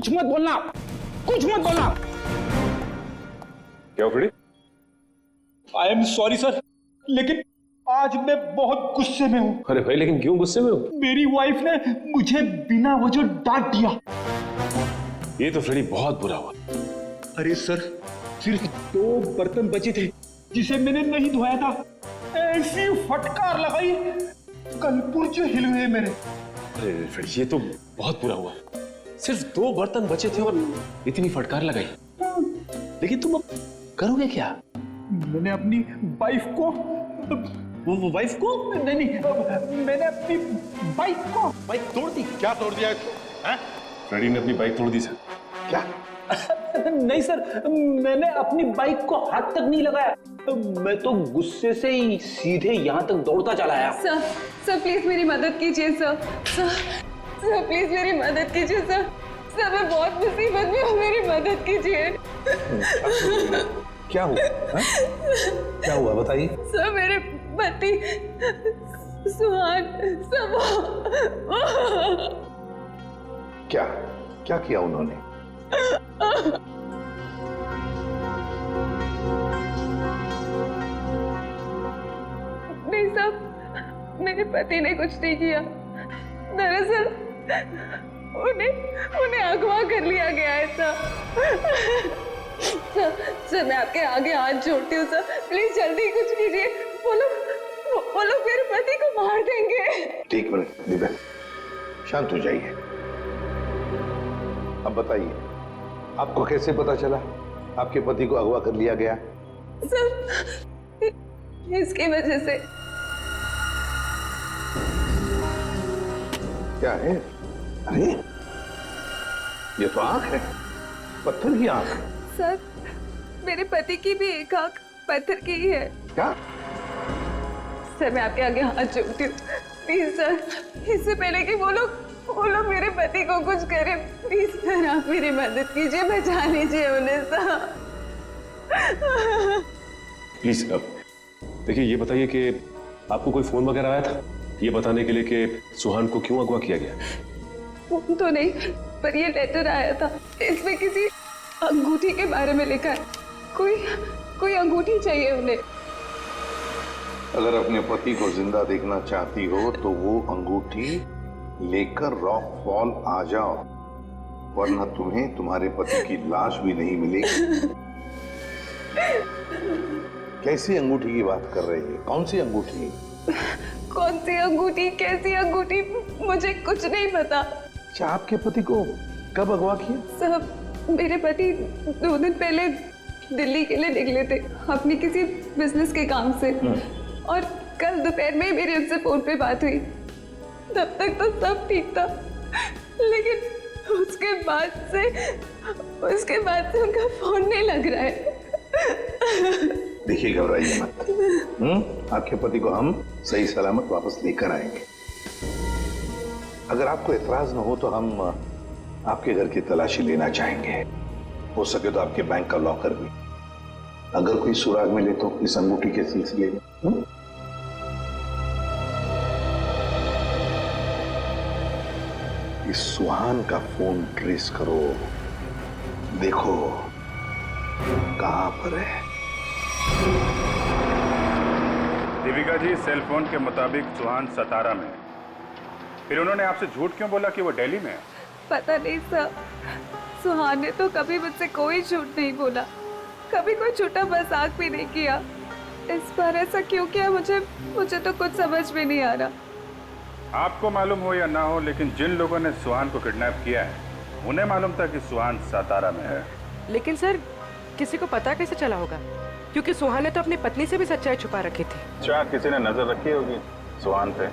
कुछ मत बोलना, कुछ मत बोलना। क्या Freddy? I am sorry sir, लेकिन आज मैं बहुत गुस्से में हूँ। अरे भाई, लेकिन क्यों गुस्से में हो? मेरी वाइफ ने मुझे बिना वजह डांट दिया। ये तो फ्रेडी बहुत बुरा हुआ। अरे सर, सिर्फ 2 बर्तन बचे थे जिसे मैंने नहीं धोया था, ऐसी फटकार लगाई कल पुर्जे हिल गए मेरे। अरे फ्रेडी, ये तो बहुत बुरा हुआ। सिर्फ 2 बर्तन बचे थे और इतनी फटकार लगाई। लेकिन तुम अब करोगे क्या? मैंने अपनी वाइफ को वो वाइफ को? नहीं, मैंने अपनी बाइक को बाइक तोड़ दी। क्या तोड़ दिया इसको? हैं? फ्रेडी ने अपनी बाइक तोड़ दी सर। क्या? नहीं सर, मैंने अपनी बाइक को हाथ तक नहीं लगाया, मैं तो गुस्से से ही सीधे यहाँ तक दौड़ता चला आया। सर प्लीज मेरी मदद कीजिए सर। सर प्लीज मेरी मदद कीजिए सर। सर मैं बहुत मुसीबत में हूँ, मेरी मदद कीजिए। क्या हुआ? क्या हुआ बताइए। सर मेरे पति सुहान सब क्या क्या किया उन्होंने? नहीं साहब, मेरे पति ने कुछ नहीं किया। दरअसल उन्हें अगवा कर लिया गया है सर। सर मैं आपके आगे हाथ जोड़ती हूँ सर, प्लीज जल्दी कुछ कीजिए। वो लोग मेरे पति को मार देंगे। ठीक है दिव्या, शांत हो जाइए। अब बताइए, आपको कैसे पता चला आपके पति को अगवा कर लिया गया? सर इसकी वजह से। क्या है? अरे ये तो आंख है, पत्थर की आंख। सर मेरे पति की भी एक आंख पत्थर की ही है। क्या? सर मैं आपके आगे हाथ जोड़ती हूँ, प्लीज सर, इससे पहले कि वो लोग मेरे पति को कुछ करे, प्लीज सर आप मेरी मदद कीजिए, बचा लीजिए उन्हें सर। प्लीज देखिए, ये बताइए कि आपको कोई फोन वगैरह आया था ये बताने के लिए कि सुहान को क्यों अगवा किया गया? फोन तो नहीं, पर ये लेटर आया था, इसमें किसी अंगूठी के बारे में लिखा है। कोई अंगूठी चाहिए उन्हें। अगर अपने पति को जिंदा देखना चाहती हो तो वो अंगूठी लेकर रॉक फॉल आ जाओ, वरना तुम्हें तुम्हारे पति की लाश भी नहीं मिलेगी। कैसी अंगूठी की बात कर रही है? कौन सी अंगूठी? कौन सी अंगूठी, कैसी अंगूठी, मुझे कुछ नहीं पता। अच्छा, आपके पति को कब अगवा किया? साहब मेरे पति 2 दिन पहले दिल्ली के लिए निकले थे अपनी किसी बिजनेस के काम से, और कल दोपहर में मेरी उनसे फोन पे बात हुई। तब तक तो सब ठीक था, लेकिन उसके बाद से उनका फोन नहीं लग रहा है। देखिए, घबराइए मत। आपके पति को हम सही सलामत वापस लेकर आएंगे। अगर आपको एतराज न हो तो हम आपके घर की तलाशी लेना चाहेंगे। हो सके तो आपके बैंक का लॉकर भी, अगर कोई सुराग मिले तो इस अंगूठी के सिलसिले में। इस सुहान का फोन ट्रेस करो, देखो कहां पर है। दीपिका जी, सेल फोन के मुताबिक सुहान सतारा में है। फिर उन्होंने आपसे झूठ क्यों बोला कि वो दिल्ली में है? पता नहीं सर, सुहान ने तो कभी मुझसे कोई झूठ नहीं बोला, कभी कोई छोटा मजाक भी नहीं किया। इस बार ऐसा क्यों किया मुझे तो कुछ समझ में नहीं आ रहा। आपको मालूम हो या ना हो, लेकिन जिन लोगों ने सुहान को किडनैप किया है उन्हें मालूम था कि सुहान सतारा में है। लेकिन सर, किसी को पता कैसे चला होगा? क्योंकि सुहान ने तो अपनी पत्नी से भी सच्चाई छुपा रखी थी। अच्छा, किसी ने नजर रखी होगी सुहान पे।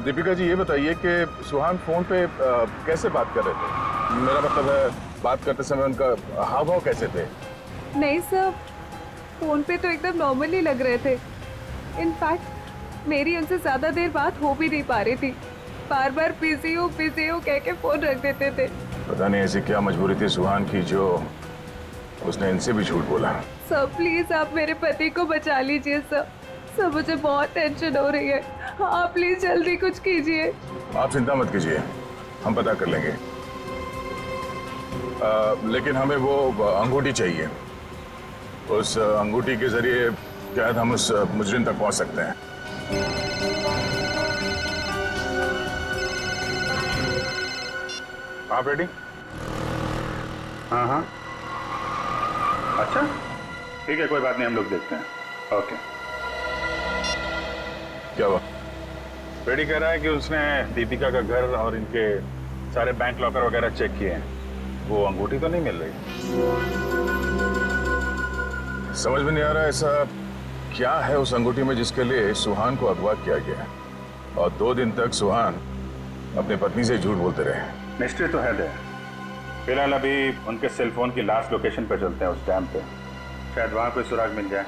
दीपिका जी, ये बताइए कि सुहान फोन पे कैसे बात कर रहे थे? मेरा मतलब है, बात करते समय उनका हाव भाव कैसे थे? नहीं सर, फोन पे तो एकदम नॉर्मली लग रहे थे। इनफैक्ट मेरी उनसे ज्यादा देर बात हो भी नहीं पा रही थी, बार बार बिजी हो कह के फोन रख देते थे। पता नहीं ऐसी क्या मजबूरी थी सुहान की जो उसने इनसे भी झूठ बोला। सर प्लीज आप मेरे पति को बचा लीजिए सर, मुझे बहुत टेंशन हो रही है। आप प्लीज जल्दी कुछ कीजिए। आप चिंता मत कीजिए, हम पता कर लेंगे। लेकिन हमें वो अंगूठी चाहिए। उस अंगूठी के जरिए शायद हम उस मुजरिम तक पहुंच सकते हैं। आप रेडी? हाँ हाँ, अच्छा ठीक है, कोई बात नहीं, हम लोग देखते हैं। ओके। क्या हुआ? रेडी कह रहा है कि उसने दीपिका का घर और इनके सारे बैंक लॉकर वगैरह चेक किए हैं, वो अंगूठी तो नहीं मिल रही। समझ में नहीं आ रहा ऐसा क्या है उस अंगूठी में जिसके लिए सुहान को अगवा किया गया और 2 दिन तक सुहान अपनी पत्नी से झूठ बोलते रहे। मिस्ट्री तो है दे। फिलहाल अभी उनके सेल फोन की लास्ट लोकेशन पे चलते हैं, उस डैम पे, शायद वहां कोई सुराग मिल जाए।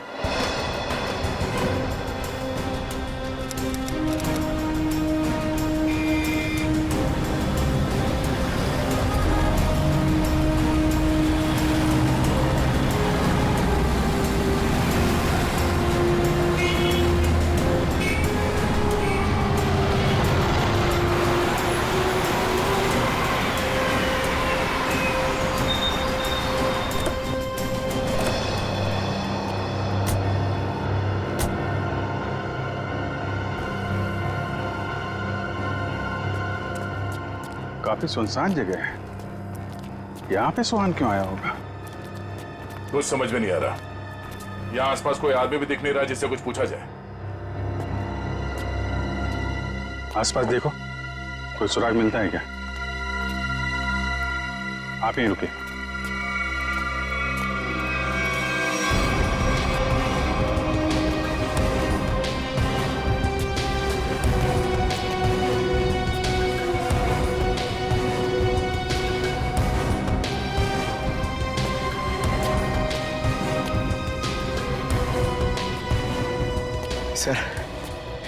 काफी सुनसान जगह है, यहाँ पे सुहान क्यों आया होगा? कुछ समझ में नहीं आ रहा। यहाँ आसपास कोई आदमी भी दिख नहीं रहा जिससे कुछ पूछा जाए। आसपास देखो, कोई सुराग मिलता है क्या? आप ही रुके। सर,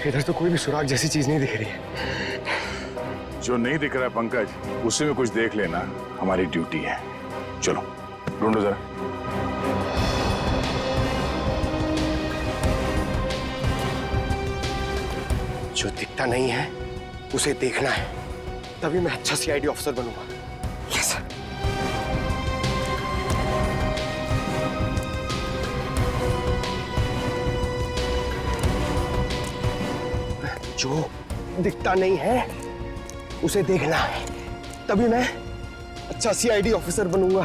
इधर तो कोई भी सुराग जैसी चीज नहीं दिख रही है। जो नहीं दिख रहा है पंकज, उसी में कुछ देख लेना हमारी ड्यूटी है। चलो ढूंढो जरा। जो दिखता नहीं है उसे देखना है, तभी मैं अच्छा सीआईडी ऑफिसर बनूंगा। Yes sir. जो दिखता नहीं है उसे देखना है, तभी मैं अच्छा सीआईडी ऑफिसर बनूंगा।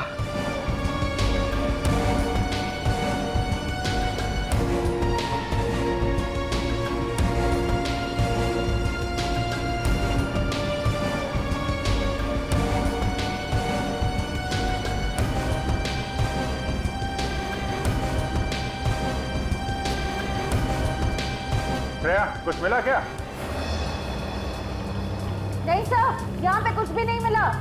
श्रेया, कुछ मिला क्या? नहीं सर, यहाँ पे कुछ भी नहीं मिला।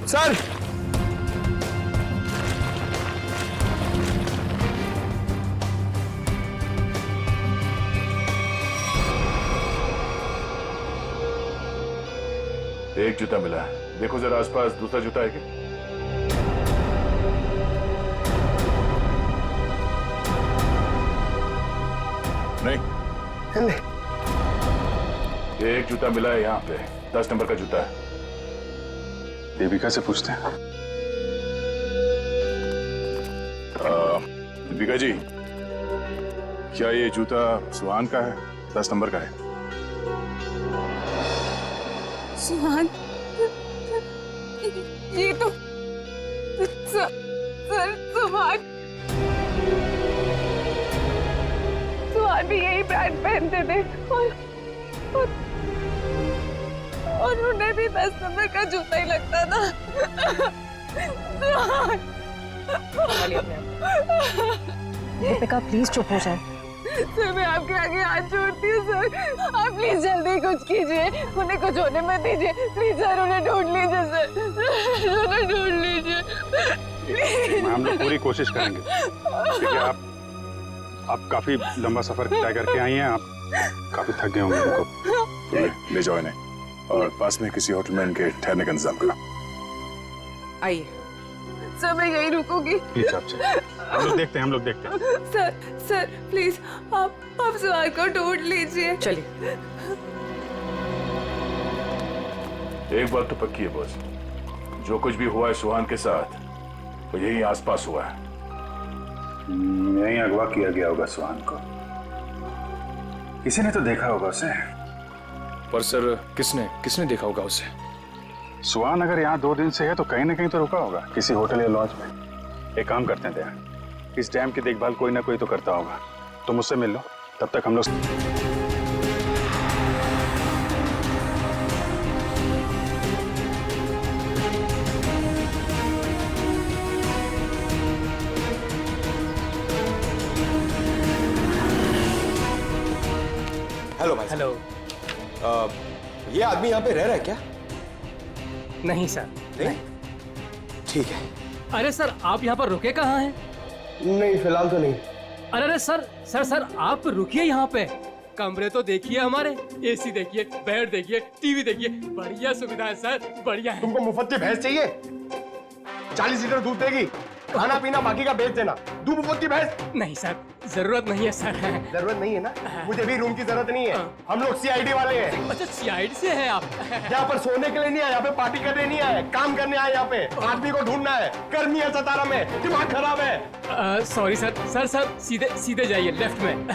सर, एक जूता मिला है, देखो जरा आसपास दूसरा जूता है क्या? नहीं, एक जूता मिला है यहाँ पे, 10 नंबर का जूता है। देविका से पूछते हैं। दीपिका जी, क्या ये जूता सुहान का है? 10 नंबर का है। सुहान, ये तो सर सुहान भी यही ब्रांड पहनते थे और उन्हें भी 10 नंबर का जूता ही लगता था। दीपिका प्लीज चुप हो जाए। सर, मैं आपके आगे हाथ जोड़ती हूँ सर, आप प्लीज जल्दी कुछ कीजिए, उन्हें कुछ होने मत दीजिए प्लीज सर, उन्हें ढूंढ लीजिए सर, उन्हें ढूंढ लीजिए। हम लोग पूरी कोशिश करेंगे। ठीक है, आप काफी लंबा सफर तय करके आई हैं, आप काफी थक गए होंगे उनको। ले जाओ इन्हें और पास में किसी होटल में इनके ठहरने का इंतजाम करो। आइए। सर मैं यहीं रुकूंगी। प्लीज आप हम लोग देखते हैं। सर प्लीज आप सुहान को ढूंढ लीजिए। चलिए। एक बात तो पक्की है बॉस, जो कुछ भी हुआ है सुहान के साथ वो यही आसपास हुआ है। यहीं अगवा किया गया होगा सुहान को, किसी ने तो देखा होगा उसे। पर सर किसने देखा होगा उसे? सुहान अगर यहाँ 2 दिन से है तो कहीं ना कहीं तो रुका होगा, किसी होटल या लॉज में। एक काम करते हैं दया, इस डैम की देखभाल कोई ना कोई तो करता होगा, तुम मुझसे मिल लो, तब तक हम लोग। हेलो भाई। हेलो। ये आदमी यहाँ पे रह रहा है क्या? नहीं सर, नहीं? ठीक है। अरे सर आप यहाँ पर रुके कहाँ हैं? नहीं फिलहाल तो नहीं। अरे सर आप रुकिए यहाँ पे। कमरे तो देखिए हमारे, एसी देखिए, बेड देखिए, टीवी देखिए, बढ़िया सुविधा है सर, बढ़िया है। तुमको मुफ्त की भैंस चाहिए? 40 लीटर दूध देगी, खाना पीना बाकी का बेच देना। दूध मुफ्त की भैंस? नहीं सर, जरूरत नहीं है सर। जरूरत नहीं है ना? मुझे भी रूम की जरूरत नहीं है, हम लोग सीआईडी वाले हैं। अच्छा सीआईडी से है आप? यहाँ पर सोने के लिए नहीं आए, यहाँ पे पार्टी करने नहीं आए, काम करने आए। यहाँ पे आदमी को ढूंढना है, गर्मी है सतारा में, दिमाग खराब है। सॉरी सर सीधे जाइए लेफ्ट में।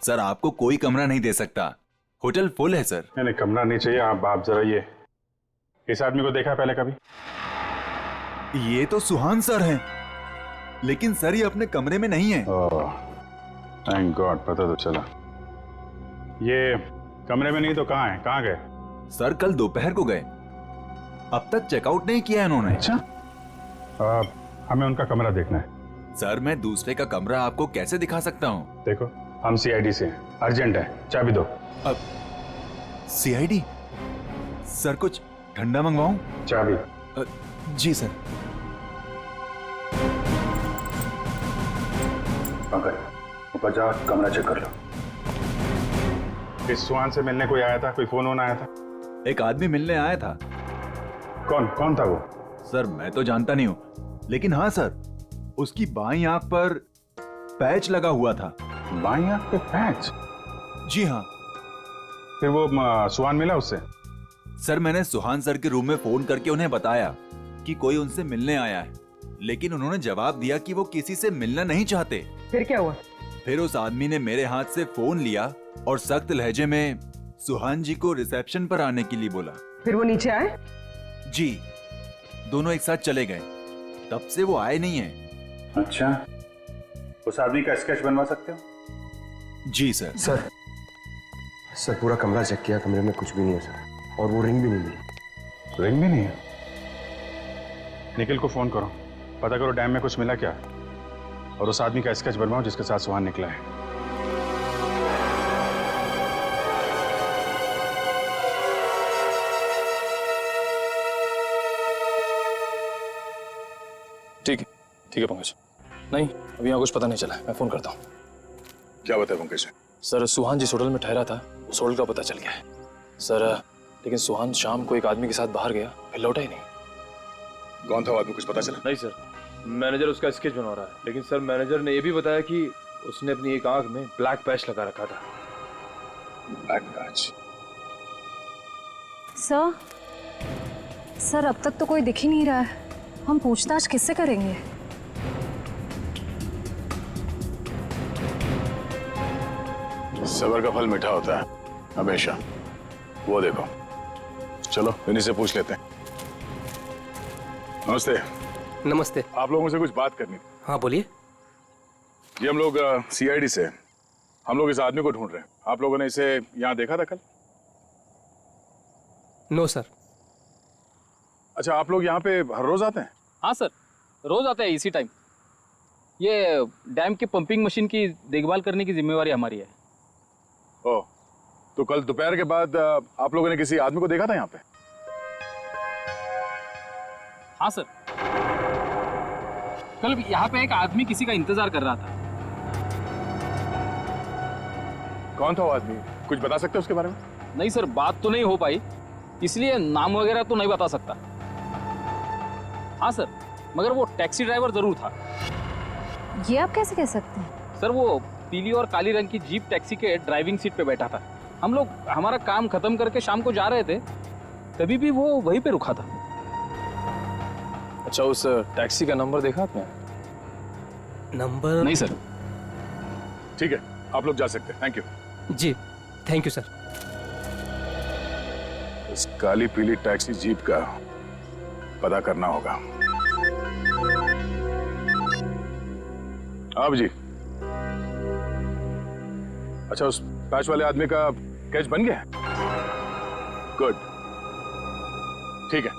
सर आपको कोई कमरा नहीं दे सकता, होटल फुल है सर। नहीं कमरा नहीं चाहिए। आप जरा ये इस आदमी को देखा है पहले कभी? ये तो सुहान सर हैं, लेकिन सर ये अपने कमरे में नहीं है। थैंक गॉड, पता तो चला। ये कमरे में नहीं तो कहाँ है? कहाँ गए? सर कल दोपहर को गए, अब तक चेकआउट नहीं किया इन्होंने। अच्छा, हमें उनका कमरा देखना है। सर मैं दूसरे का कमरा आपको कैसे दिखा सकता हूँ? देखो हम सीआईडी से हैं, अर्जेंट है, चाबी दो। अब सीआईडी? सर कुछ ठंडा मंगवाऊं? चाबी। जी सर। पंकज ऊपर जा, कमरा चेक कर लो। इस सुहान से मिलने कोई आया था? कोई फोन आया था? एक आदमी मिलने आया था। कौन था वो? सर मैं तो जानता नहीं हूँ, लेकिन हाँ सर उसकी बाईं आंख पर पैच लगा हुआ था। बाईं आंख पे पैच? जी हाँ। फिर वो सुहान मिला उससे? सर मैंने सुहान सर के रूम में फोन करके उन्हें बताया कि कोई उनसे मिलने आया है, लेकिन उन्होंने जवाब दिया कि वो किसी से मिलना नहीं चाहते। फिर क्या हुआ? फिर उस आदमी ने मेरे हाथ से फोन लिया और सख्त लहजे में सुहान जी को रिसेप्शन पर आने के लिए बोला। फिर वो नीचे आए? जी, दोनों एक साथ चले गए, तब से वो आए नहीं है। अच्छा, उस आदमी का स्केच बनवा सकते हो? जी सर। सर पूरा कमरा चेक किया, कमरे में कुछ भी नहीं है सर, और वो रिंग भी नहीं मिली। रिंग भी नहीं है? निखिल को फोन करो, पता करो डैम में कुछ मिला क्या, और उस आदमी का स्केच बनवाओ जिसके साथ सुहान निकला है। ठीक है पंकज। नहीं अभी यहाँ कुछ पता नहीं चला, मैं फोन करता हूँ। क्या बताया पंकज? सर सुहान जिस होटल में ठहरा था उस होटल का पता चल गया है सर, लेकिन सुहान शाम को एक आदमी के साथ बाहर गया, फिर लौटा ही नहीं। कौन था वो आदमी, कुछ पता चला? नहीं सर, मैनेजर उसका स्केच बनवा रहा है, लेकिन सर मैनेजर ने यह भी बताया कि उसने अपनी एक आंख में ब्लैक पैच लगा रखा था। Black patch? सर अब तक तो कोई दिख ही नहीं रहा है, हम पूछताछ किससे करेंगे? सबर का फल मीठा होता है हमेशा, वो देखो। चलो इन्हीं से पूछ लेते हैं। नमस्ते। नमस्ते। आप लोगों से कुछ बात करनी थी। हाँ बोलिए। ये हम लोग सीआईडी से, हम लोग इस आदमी को ढूंढ रहे हैं। आप लोगों ने इसे यहाँ देखा था कल? No sir. अच्छा, आप लोग यहाँ पे हर रोज आते हैं? हाँ सर, रोज आते हैं इसी टाइम। ये डैम की पंपिंग मशीन की देखभाल करने की जिम्मेवारी हमारी है। ओह, तो कल दोपहर के बाद आप लोगों ने किसी आदमी को देखा था यहाँ पे? हाँ सर, कल यहाँ पे एक आदमी किसी का इंतजार कर रहा था। कौन था वो आदमी, कुछ बता सकते हो उसके बारे में? नहीं सर, बात तो नहीं हो पाई, इसलिए नाम वगैरह तो नहीं बता सकता। हाँ सर, मगर वो टैक्सी ड्राइवर जरूर था। ये आप कैसे कह सकते हैं? सर वो पीली और काली रंग की जीप टैक्सी के ड्राइविंग सीट पे बैठा था। हम लोग हमारा काम खत्म करके शाम को जा रहे थे, तभी भी वो वहीं पे रुका था। अच्छा, उस टैक्सी का नंबर देखा आपने? नंबर नहीं सर। ठीक है, आप लोग जा सकते हैं। थैंक यू जी, थैंक यू सर। इस काली पीली टैक्सी जीप का पता करना होगा। आप जी, अच्छा उस पैच वाले आदमी का कैच बन गया? गुड, ठीक है,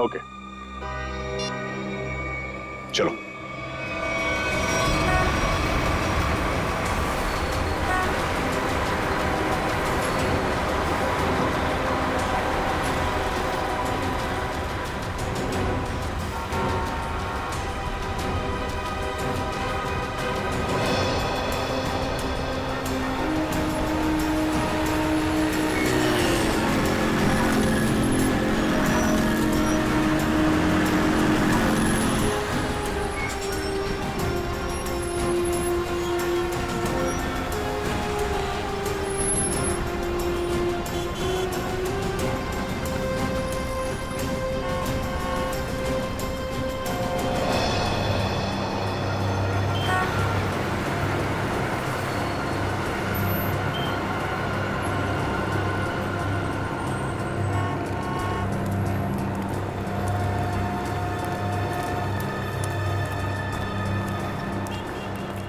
ओके, चलो।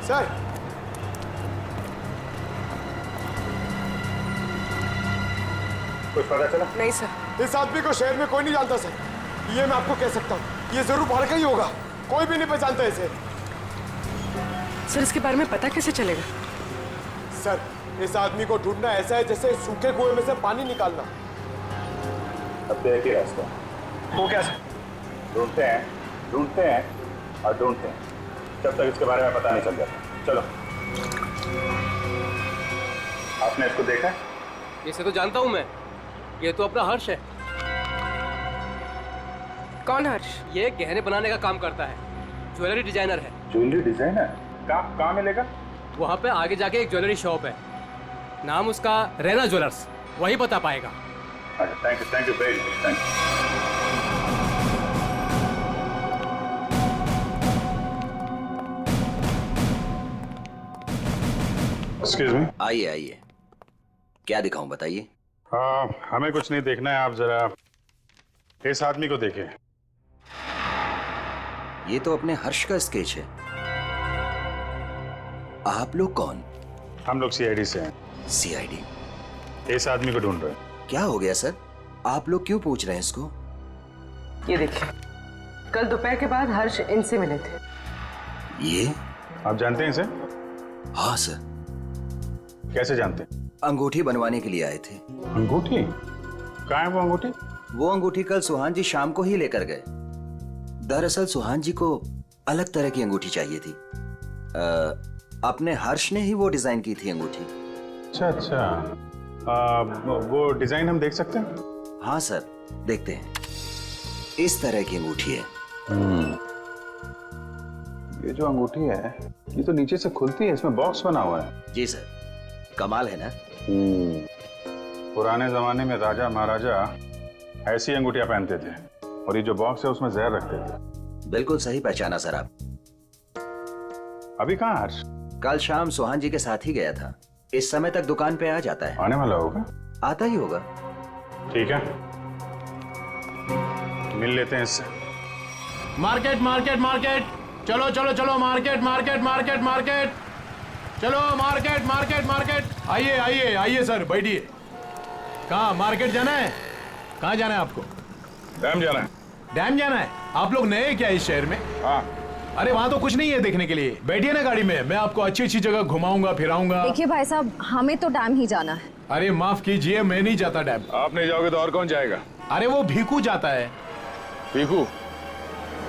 सर, कुछ पता चला? नहीं सर। इस आदमी को शहर में कोई नहीं जानता सर, ये मैं आपको कह सकता हूँ। ये जरूर बाहर का ही होगा, कोई भी नहीं पहचानता इसे। सर इसके बारे में पता कैसे चलेगा? सर, इस आदमी को ढूंढना ऐसा है जैसे सूखे कुएं में से पानी निकालना। अब तो एक ही रास्ता। वो क्या सर? ढूंढते हैं और ढूंढते हैं जब तक इसके बारे में पता नहीं चल जाता। चलो। आपने इसको देखा है? इसे तो जानता हूं मैं, ये तो अपना हर्ष है। कौन हर्ष? ये गहने बनाने का काम करता है, ज्वेलरी डिजाइनर है। Jewellery designer? कहाँ मिलेगा? वहाँ पे आगे जाके एक ज्वेलरी शॉप है, नाम उसका रैना ज्वेलर्स, वही बता पाएगा। अच्छा, thank you very much, thank you. Excuse me. आइए आइए, क्या दिखाऊं बताइए। हमें कुछ नहीं देखना है, आप जरा इस आदमी को देखें। ये तो अपने हर्ष का स्केच है। आप लोग कौन? हम लोग सीआईडी से हैं। सीआईडी? इस आदमी को ढूंढ रहे हैं। क्या हो गया सर, आप लोग क्यों पूछ रहे हैं इसको? ये देखिए, कल दोपहर के बाद हर्ष इनसे मिले थे। ये आप जानते हैं इसे? हाँ सर। कैसे जानते हैं? अंगूठी बनवाने के लिए आए थे। अंगूठी? कहाँ है वो अंगूठी? वो अंगूठी कल सुहान जी शाम को ही लेकर गए। दरअसल सुहान जी को अलग तरह की अंगूठी चाहिए थी। अपने हर्ष ने ही वो डिजाइन की थी अंगूठी। अच्छा, वो डिजाइन हम देख सकते हैं? हाँ सर, देखते हैं। इस तरह की अंगूठी है। ये जो अंगूठी है, ये तो नीचे से खुलती है, इसमें बॉक्स बना हुआ है। जी सर, कमाल है ना। पुराने जमाने में राजा महाराजा ऐसी अंगूठियां पहनते थे, और ये जो बॉक्स है उसमें जहर रखते थे। बिल्कुल सही पहचाना सर आप। अभी कहाँ हर्ष? कल शाम सुहान जी के साथ ही गया था, इस समय तक दुकान पे आ जाता है। आने वाला होगा? आता ही होगा। ठीक है, मिल लेते हैं इससे। मार्केट मार्केट मार्केट, चलो चलो चलो, मार्केट मार्केट मार्केट मार्केट, चलो मार्केट मार्केट मार्केट। आइए आइए आइए सर, बैठिए। कहाँ मार्केट जाना है? कहाँ जाना है आपको? डैम जाना है। डैम जाना है? आप लोग नए क्या इस शहर में? हाँ। अरे वहाँ तो कुछ नहीं है देखने के लिए, बैठिए ना गाड़ी में, मैं आपको अच्छी अच्छी जगह घुमाऊंगा फिराऊंगा। देखिए भाई साहब, हमें तो डैम ही जाना है। अरे माफ कीजिए, मैं नहीं जाता डैम। आप नहीं जाओगे तो और कौन जाएगा? अरे वो भीकू जाता है। भीकू?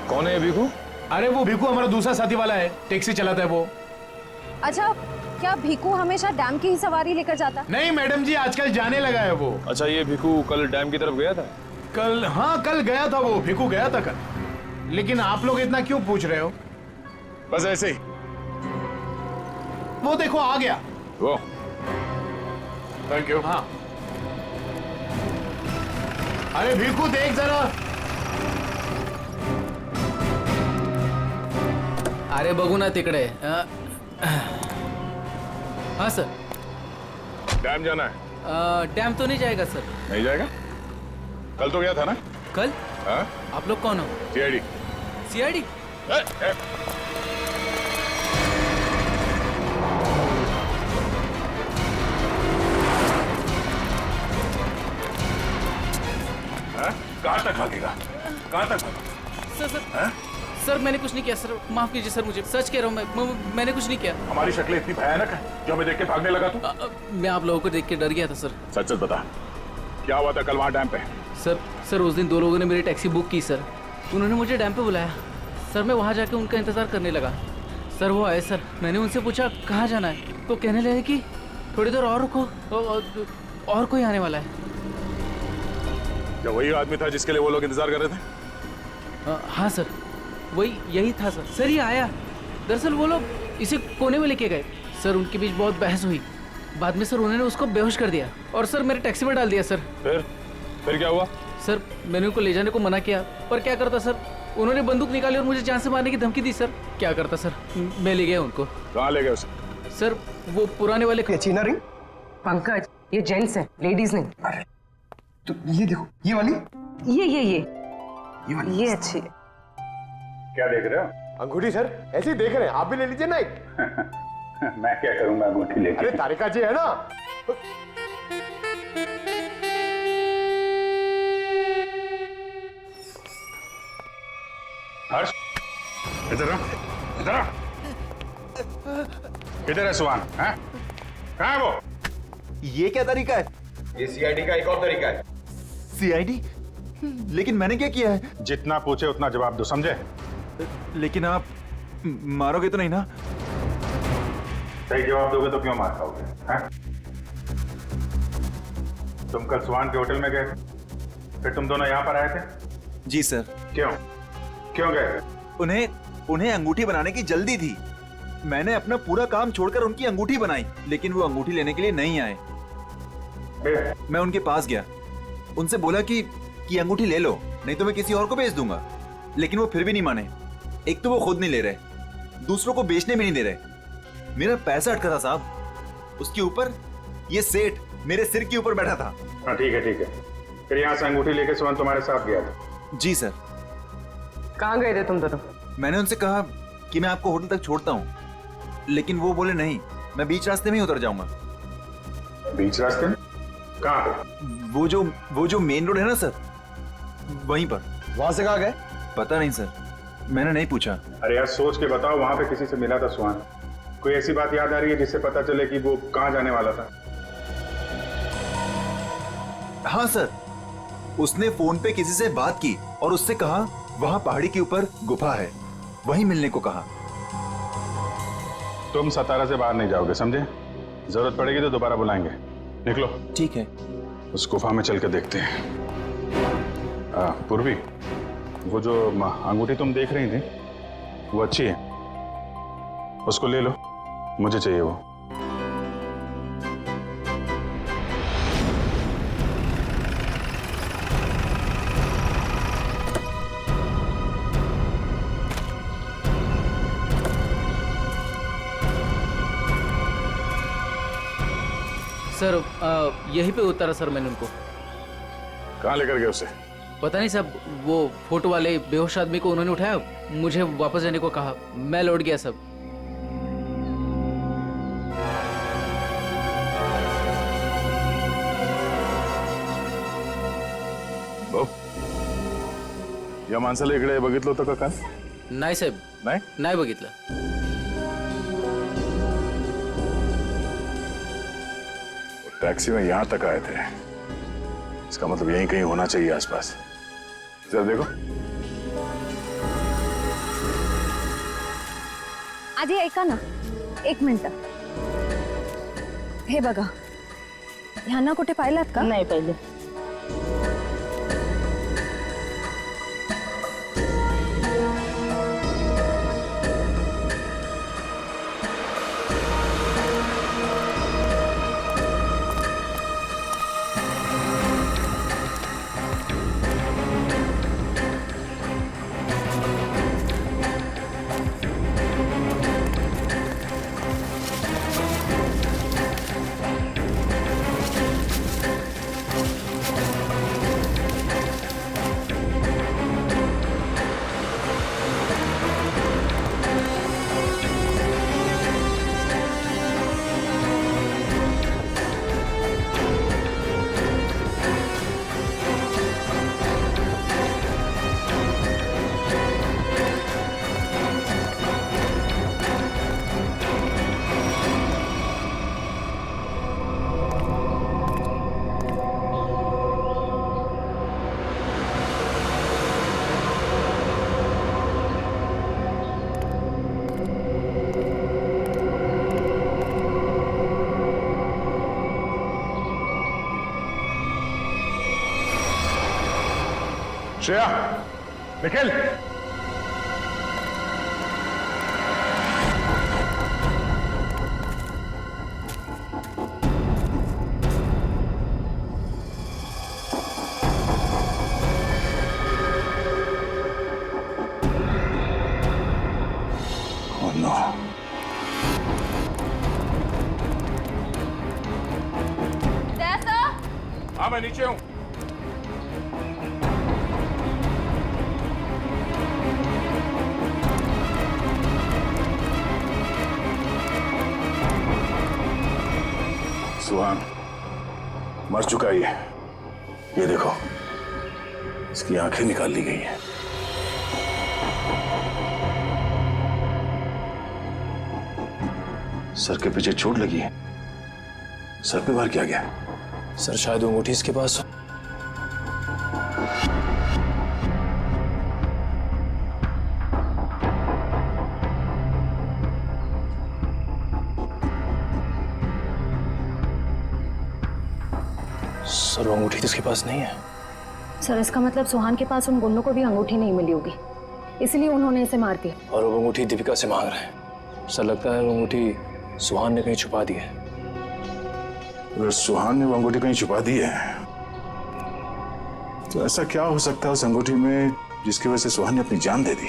कौन है ये भिखू? अरे वो भिखू हमारा दूसरा साथी वाला है, टैक्सी चलाता है वो। अच्छा, क्या भिखू हमेशा डैम की ही सवारी लेकर जाता है? नहीं मैडम जी, आजकल जाने लगा है वो। अच्छा, ये भिखू कल डैम की तरफ गया था? कल? हाँ कल गया था वो, भिखू गया था कल। लेकिन आप लोग इतना क्यों पूछ रहे हो? बस ऐसे ही। वो देखो आ गया वो। Thank you. हाँ। अरे भिखू देख जरा। अरे बघू ना तिकडे। हाँ सर। डैम जाना है? डैम तो नहीं जाएगा सर। नहीं जाएगा? कल तो गया था ना? कल? हाँ? आप लोग कौन हो? सीआईडी। सीआईडी? कहाँ तक भागेगा? कहाँ तक भागेगा? सर सर मैंने कुछ नहीं किया सर, माफ कीजिए सर, मुझे सच कह रहा हूँ, मैंने कुछ नहीं किया। हमारी शक्लें इतनी भयानक है जो हमें देख के भागने लगा तू? मैं आप लोगों को देख के डर गया था सर। सच सच बता, क्या हुआ था कल वहाँ डैम पे? सर उस दिन 2 लोगों ने मेरी टैक्सी बुक की सर, उन्होंने मुझे डैम पे बुलाया सर, मैं वहाँ जाके उनका इंतजार करने लगा सर। वो आए सर, मैंने उनसे पूछा कहाँ जाना है, तो कहने लगे कि थोड़ी देर और रुको, और कोई आने वाला है। क्या वही आदमी था जिसके लिए वो लोग इंतजार कर रहे थे? हाँ सर, यही था सर। सर ये आया, दरअसल वो लोग इसे कोने में लेके गए सर, उनके बीच बहुत बहस हुई, बाद में सर उन्होंने उसको बेहोश कर दिया और सर मेरे टैक्सी में डाल दिया सर। फिर क्या हुआ? सर मैंने उनको ले जाने को मना किया, पर क्या करता सर, उन्होंने बंदूक निकाली और मुझे जान से मारने की धमकी दी सर। क्या करता सर, मैं ले गया उनको। कहाँ ले गए उसे? सर वो पुराने वाले चीना रिंग। पंकज, ये जेंट्स है, लेडीज नहीं। अरे तो ये देखो, ये वाली, ये वाली, ये अच्छी है। क्या देख रहे हो? अंगूठी सर, ऐसे ही देख रहे हैं, आप भी ले लीजिए ना एक। मैं क्या करूंगा अंगूठी लेके? अरे तारिका जी है ना। हर्ष, इधर आ, इधर आ। किधर है सुहान? हैं? कहाँ है वो? ये क्या तरीका है? ये सीआईडी का एक और तरीका है। सीआईडी? लेकिन मैंने क्या किया है? जितना पूछे उतना जवाब दो, समझे? लेकिन आप मारोगे तो नहीं ना? सही जवाब दोगे तो क्यों मार खाओगे? हैं? तुम कल सुहान के होटल में गए, फिर तुम दोनों यहाँ पर आए थे? जी सर। क्यों गए? उन्हें अंगूठी बनाने की जल्दी थी। मैंने अपना पूरा काम छोड़कर उनकी अंगूठी बनाई, लेकिन वो अंगूठी लेने के लिए नहीं आए। मैं उनके पास गया, उनसे बोला कि अंगूठी ले लो, नहीं तो मैं किसी और को बेच दूंगा, लेकिन वो फिर भी नहीं माने। एक तो वो खुद नहीं ले रहे, दूसरों को बेचने भी नहीं दे रहे। मेरा पैसा अटका था साहब, उसके ऊपर ये सेठ मेरे सिर के ऊपर बैठा था। हाँ ठीक है। फिर यहाँ से अंगूठी लेके सुहान तुम्हारे साथ गया था? जी सर। कहाँ गए थे तुम दोनों? मैंने उनसे कहा कि मैं आपको होटल तक छोड़ता हूँ, लेकिन वो बोले नहीं, मैं बीच रास्ते में ही उतर जाऊंगा। बीच रास्ते में? कहाँ पे? वो जो मेन रोड है ना सर, वहीं पर। वहां से कहाँ गए? पता नहीं सर, मैंने नहीं पूछा। अरे यार सोच के बताओ, वहां पे किसी से मिला था सुहान? कोई ऐसी बात याद आ रही है जिससे पता चले कि वो कहाँ जाने वाला था? हाँ सर, उसने फोन पे किसी से बात की और उससे कहा वहां पहाड़ी के ऊपर गुफा है, वहीं मिलने को कहा। तुम सतारा से बाहर नहीं जाओगे, समझे? जरूरत पड़ेगी तो दोबारा बुलाएंगे। निकलो। ठीक है। उस गुफा में चल के देखते हैं। पूर्वी, वो जो अंगूठी तुम देख रही थी वो अच्छी है, उसको ले लो, मुझे चाहिए वो। सर यहीं पे उतारा सर मैंने उनको। कहाँ लेकर गए उसे? पता नहीं साहब, वो फोटो वाले बेहोश आदमी को उन्होंने उठाया, मुझे वापस जाने को कहा, मैं लौट गया सब। या माणसाला इकडे बघितलं होतं का काल? नाही साहेब, नाही बघितलं। टैक्सी में यहां तक आए थे, इसका मतलब यहीं कहीं होना चाहिए आसपास। जरा देखो। आधी ऐका ना, 1 मिनिट. हे बघा, ह्यांना कुठे पाहिलात का? नाही पाहिले. Shreya, Nikhil, Oh no. हाँ मैं नीचे हूँ. सुहान मर चुका है ये देखो, इसकी आंखें निकाल ली गई हैं. सर के पीछे चोट लगी है. सर पे वार किया गया. सर शायद वो अंगूठी इसके पास हो. सर वो अंगूठी तो इसके पास नहीं है. सर इसका मतलब सुहान के पास उन गुंडों को भी अंगूठी नहीं मिली होगी, इसलिए उन्होंने इसे मार दिया. और वो अंगूठी दीपिका से मांग रहे हैं. सर लगता है वो अंगूठी सुहान ने कहीं छुपा दी है. अगर सुहान ने वो अंगूठी कहीं छुपा दी है तो ऐसा क्या हो सकता है उस अंगूठी में जिसकी वजह से सुहान ने अपनी जान दे दी.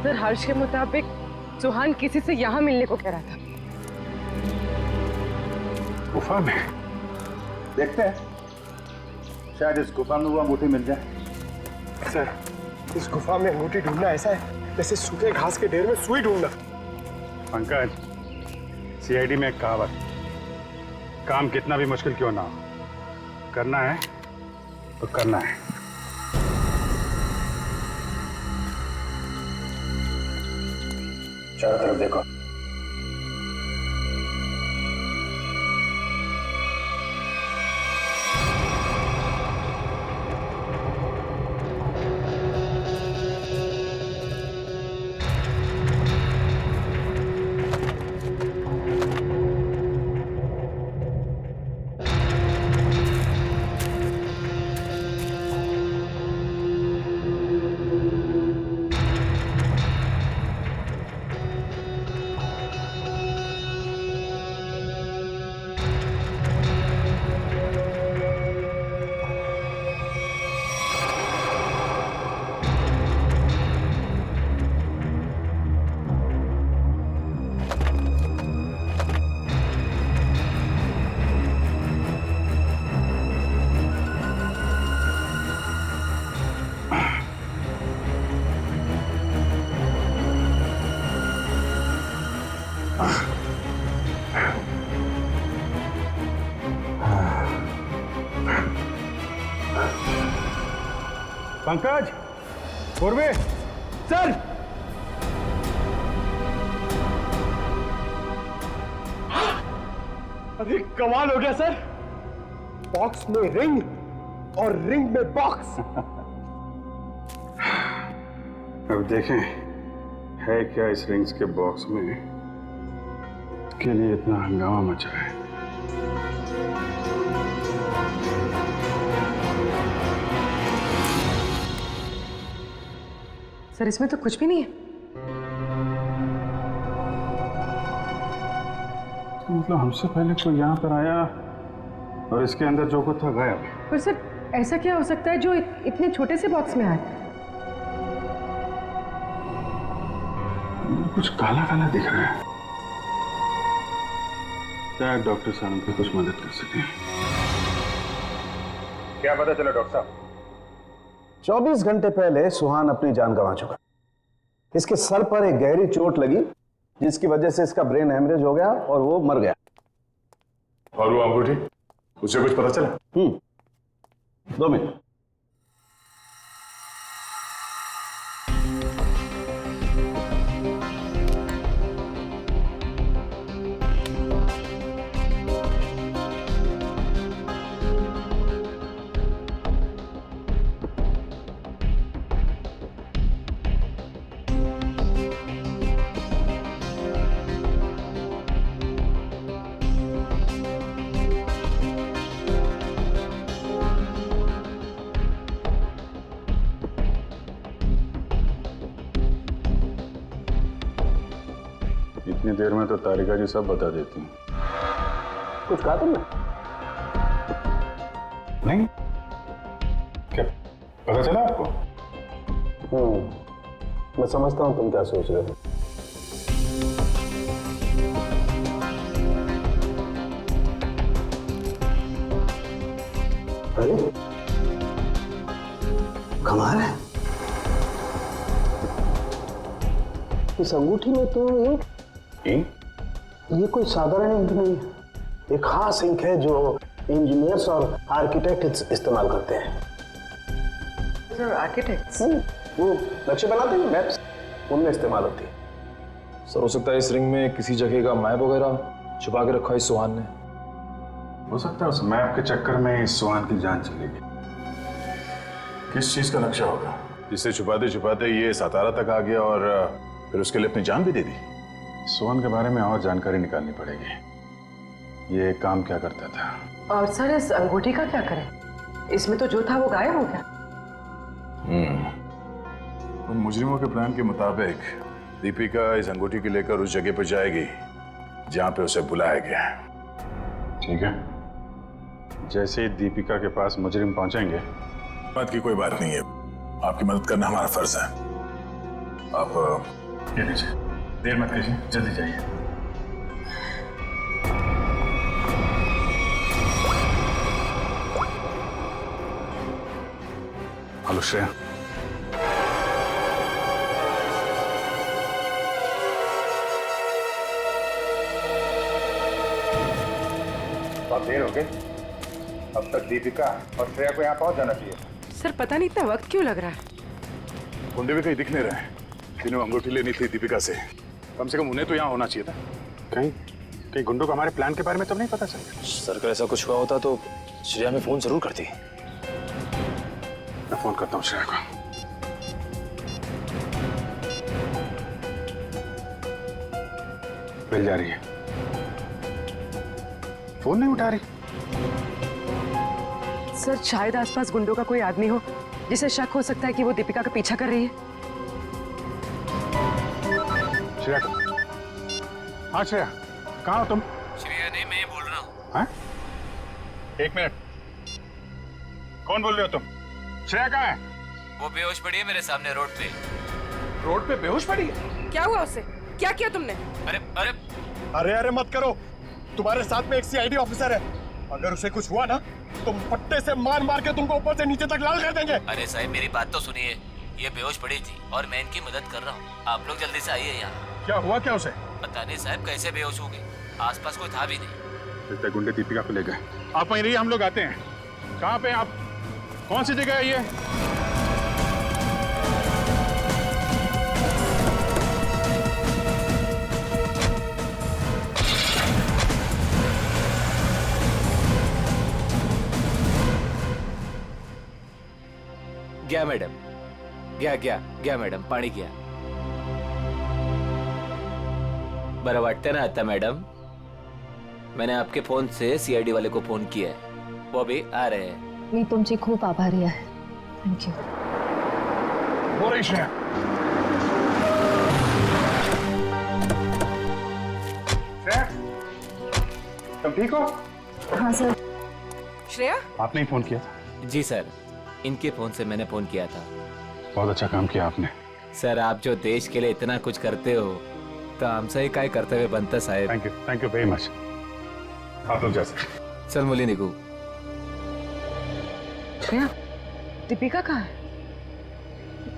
सर हर्ष के मुताबिक सुहान किसी से यहाँ मिलने को कह रहा था. गुफा में देखते हैं, शायद इस गुफा में वो अंगूठी मिल जाए. सर इस गुफा में अंगूठी ढूंढना ऐसा है जैसे सूखे घास के ढेर में सुई ढूंढना. पंकज, सीआईडी में एक कहावत, काम कितना भी मुश्किल क्यों ना हो, करना है तो करना है. चारों तरफ देखो. पंकज, पूर्वे, सर। अरे कमाल हो गया सर, बॉक्स में रिंग और रिंग में बॉक्स. अब देखें है क्या इस रिंग्स के बॉक्स में के लिए इतना हंगामा मचा है। सर इसमें तो कुछ भी नहीं है। तो मतलब हमसे पहले कोई यहाँ पर आया और इसके अंदर जो कुछ था गायब। पर सर ऐसा क्या हो सकता है जो इतने छोटे से बॉक्स में आए? कुछ काला काला दिख रहा है। क्या डॉक्टर साहब की कुछ मदद कर सके? क्या पता चला डॉक्टर साहब? 24 घंटे पहले सुहान अपनी जान गंवा चुका। इसके सर पर एक गहरी चोट लगी जिसकी वजह से इसका ब्रेन हेमरेज हो गया और वो मर गया। और वो अंगूठी, उसे कुछ पता चला? 2 मिनट। इतनी देर में तो तारिका जी सब बता देती हैं। कुछ कहा तुमने? नहीं, क्या पता चला आपको? मैं समझता हूं तुम क्या सोच रहे हो। अरे कमाल है, इस अंगूठी में तो ये कोई साधारण इंक नहीं है। एक खास इंक है जो इंजीनियर्स और आर्किटेक्ट इस्तेमाल करते हैं। Sir architects? वो नक्शे बनाते हैं, मैप्स, उनमें इस्तेमाल होती है। सर हो सकता है इस रिंग में किसी जगह का मैप वगैरह छुपा के रखा है इस सुहान ने। हो सकता है उस मैप के चक्कर में इस सुहान की जान चली गई। किस चीज का नक्शा होगा जिसे छुपाते छुपाते ये सातारा तक आ गया और फिर उसके लिए अपनी जान भी दे दी? सुहान के बारे में और जानकारी निकालनी पड़ेगी। ये काम क्या करता था? और सर इस अंगूठी का क्या करें? इसमें तो जो था वो गायब हो गया। उन मुजरिमों के प्लान के मुताबिक दीपिका इस अंगूठी को लेकर उस जगह पर जाएगी जहां पे उसे बुलाया गया है। ठीक है, जैसे ही दीपिका के पास मुजरिम पहुंचेंगे। बात की कोई बात नहीं है, आपकी मदद करना हमारा फर्ज है। आप ये लीजिए, देर मत कीजिए, जल्दी जाइए। हेलो श्रेया। बहुत देर हो गई, अब तक दीपिका और श्रेया को यहाँ पहुंच जाना चाहिए। सर पता नहीं इतना वक्त क्यों लग रहा है। गुंडे भी कहीं दिख नहीं रहे हैं। जिन्हें अंगूठी लेनी थी दीपिका से, कम से कम उन्हें तो यहाँ होना चाहिए था। कहीं गुंडों को हमारे प्लान के बारे में तब नहीं पता चल गया? सर अगर ऐसा कुछ हुआ होता तो श्रेया में फोन जरूर करती। मैं फोन करता हूँ श्रेया को। मिल जा रही है, फोन नहीं उठा रही। सर शायद आसपास गुंडों का कोई आदमी हो जिसे शक हो सकता है कि वो दीपिका का पीछा कर रही है। श्रेया, हाँ श्रेया, कहाँ हो तुम? श्रेया नहीं, मैं बोल रहा हूँ। हाँ? 1 मिनट, कौन बोल रहे हो तुम? श्रेया कहाँ है? वो बेहोश पड़ी है मेरे सामने रोड पे। रोड पे बेहोश पड़ी है? क्या हुआ उससे? क्या किया तुमने? अरे अरे अरे अरे मत करो, तुम्हारे साथ में एक सीआईडी ऑफिसर है। अगर उसे कुछ हुआ ना तो पट्टे से मार मार के तुमको ऊपर से नीचे तक लाल कर देंगे। अरे साहब मेरी बात तो सुनिए, ये बेहोश पड़ी थी और मैं इनकी मदद कर रहा हूँ। आप लोग जल्दी से आइए यहाँ। क्या हुआ क्या उसे? पता नहीं साहब कैसे बेहोश हो गई, आसपास कोई था भी नहीं। लगता है गुंडे दीपिका को ले गए। आप वहीं रहिए, हम लोग आते हैं। कहाँ पे आप? कौन सी जगह है ये? गया मैडम, घ्या मॅडम, पाणी घ्या. बरं वाटतं ना आता मॅडम? मैंने आपके फोन से सीआईडी वाले को फोन किया है, वो भी आ रहे हैं. मी तुमची खूप आभारी आहे. थँक्यू. हो रही श्रेया. तुम ठीक हो? हाँ सर. श्रेया, आपने ही फोन किया था? जी सर, इनके फोन से मैंने फोन किया था. बहुत अच्छा काम किया आपने. सर, आप जो देश के लिए इतना कुछ करते हो तो आमचंही काय कर्तव्य बनतं साहेब. Thank you very much. आप लोग जैसे. चल मुली निघू. श्रेया, दीपिका कहाँ है?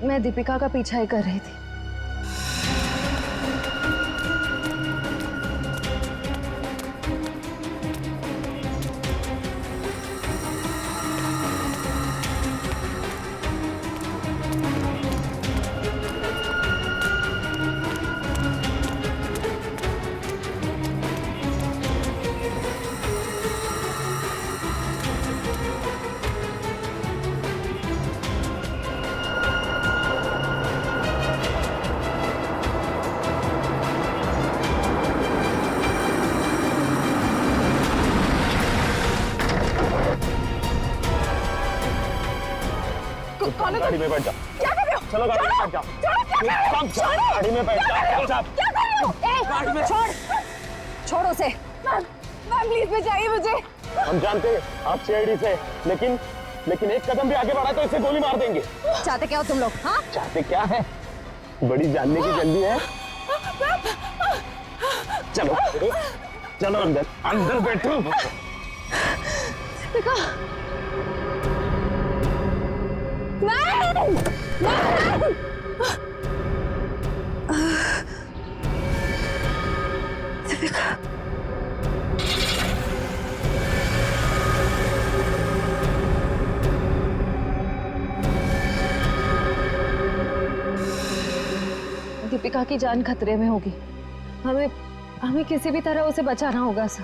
मैं दीपिका का पीछा ही कर रही थी. गाड़ी में बैठ जाओ. क्या कर रहे हो? चलो गाड़ी में बैठ जाओ. गाड़ी में बैठ जाओ. क्या कर रहे हो? गाड़ी में छोड़. छोड़ो उसे. मैम प्लीज बचाइए मुझे. हम जानते हैं आप सीआईडी से, लेकिन एक कदम भी आगे बढ़ा तो इसे गोली मार देंगे. चाहते क्या हो तुम लोग? हाँ, चाहते क्या है? बड़ी जानने की जल्दी है. चलो चलो अंदर बैठो. दीपिका. दीपिका. दीपिका की जान खतरे में होगी. हमें किसी भी तरह उसे बचाना होगा सर.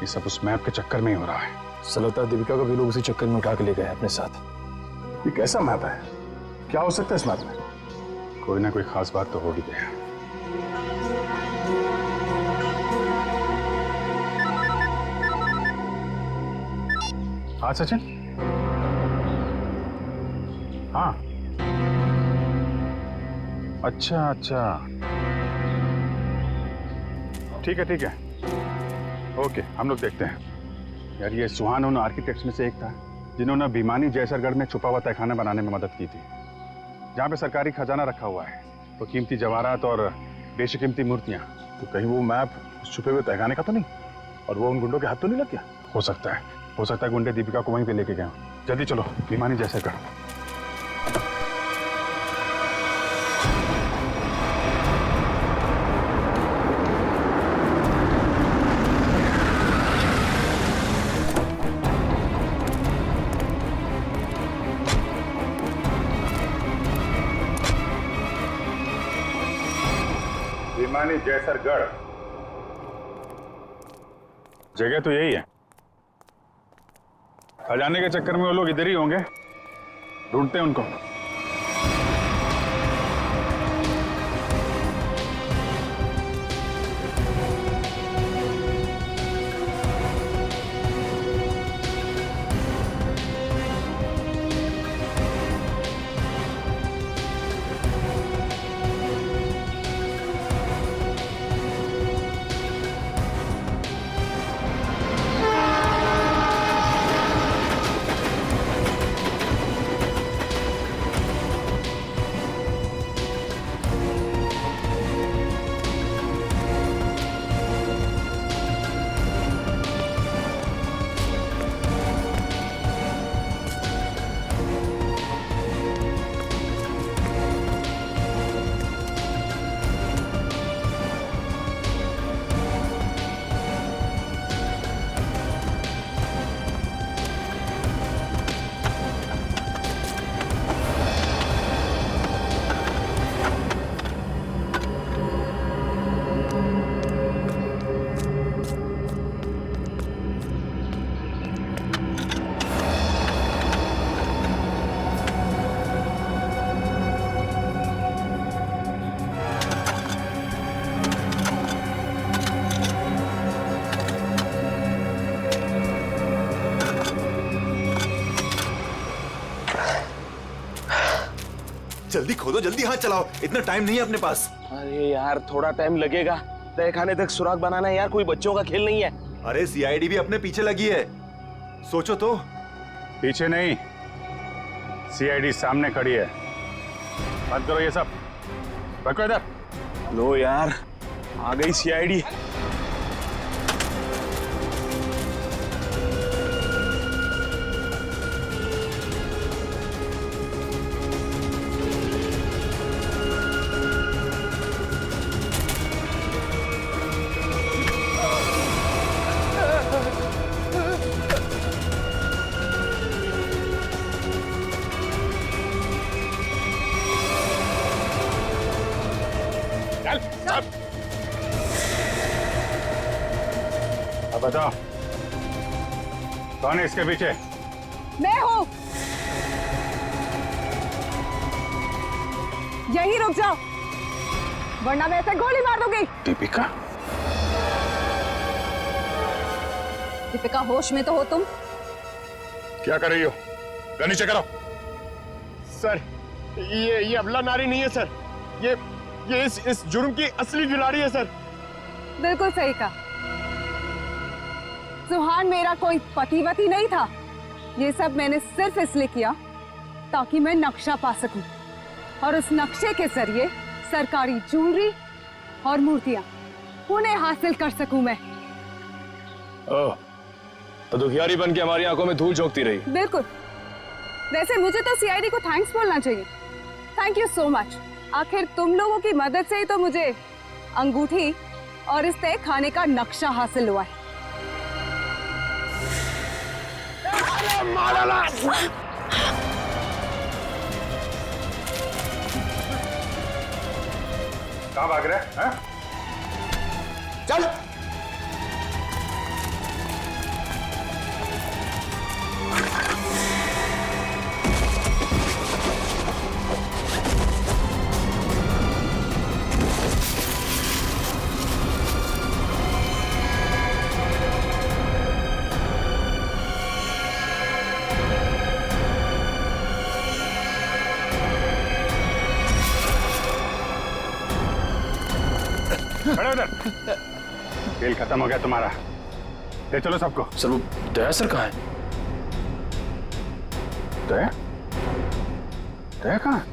ये सब उस मैप के चक्कर में ही हो रहा है. सर लगता है दीपिका को भी लोग उसी चक्कर में उठा के ले गए अपने साथ. ये कैसा मैप है? क्या हो सकता है इस मैप में? कोई ना कोई खास बात तो होगी. हाँ सचिन. हाँ अच्छा ठीक है. ओके, हम लोग देखते हैं. यार ये सुहान उन आर्किटेक्ट्स में से एक था जिन्होंने भिमानी जयसरगढ़ में छुपा हुआ तहखाना बनाने में मदद की थी, जहाँ पे सरकारी खजाना रखा हुआ है, तो कीमती जवाहरात और बेशकीमती मूर्तियाँ. तो कहीं वो मैप उस छुपे हुए तहखाने का तो नहीं, और वो उन गुंडों के हाथ तो नहीं लग गया? हो सकता है गुंडे दीपिका को वहीं पे लेके गए. जल्दी चलो भिमानी जयसरगढ़. भिमानी जयसरगढ़ जगह तो यही है. खजाने के चक्कर में वो लोग इधर ही होंगे. ढूंढते हैं उनको. जल्दी खोदो, जल्दी हाथ चलाओ, इतना टाइम नहीं है अपने पास। अरे यार थोड़ा टाइम लगेगा, तहखाने तक सुराग बनाना है यार, कोई बच्चों का खेल नहीं है। अरे सीआईडी भी अपने पीछे लगी है, सोचो तो। पीछे नहीं, सीआईडी सामने खड़ी है। बंद करो ये सब, रखो इधर। लो यार, आ गई सीआईडी। अब बताओ कौन है इसके पीछे? मैं हूँ। यही रुक जाओ वरना मैं ऐसे गोली मार दूंगी। दीपिका, दीपिका होश में तो हो तुम? क्या कर रही हो? गन नीचे करो। सर ये अबला नारी नहीं है सर, ये इस जुर्म की असली खिलाड़ी है सर। बिल्कुल सही कहा। सुहान मेरा कोई पतिवती नहीं था। ये सब मैंने सिर्फ इसलिए किया ताकि मैं नक्शा पा सकूं और उस नक्शे के जरिए सरकारी ज्वेलरी और मूर्तियां उन्हें हासिल कर सकूं मैं। ओह, तो दुखियारी बन के हमारी आंखों में धूल झोंकती रही। बिल्कुल। वैसे मुझे तो सीआईडी को थैंक्स बोलना चाहिए। Thank you so much. आखिर तुम लोगों की मदद से ही तो मुझे अंगूठी और इस तय खाने का नक्शा हासिल हुआ है। कहाँ भाग रहे हैं? चल। खड़े उधर। खेल खत्म हो गया तुम्हारा, ले चलो सबको। सर वो दया सर कहाँ है? दया? दया कहाँ?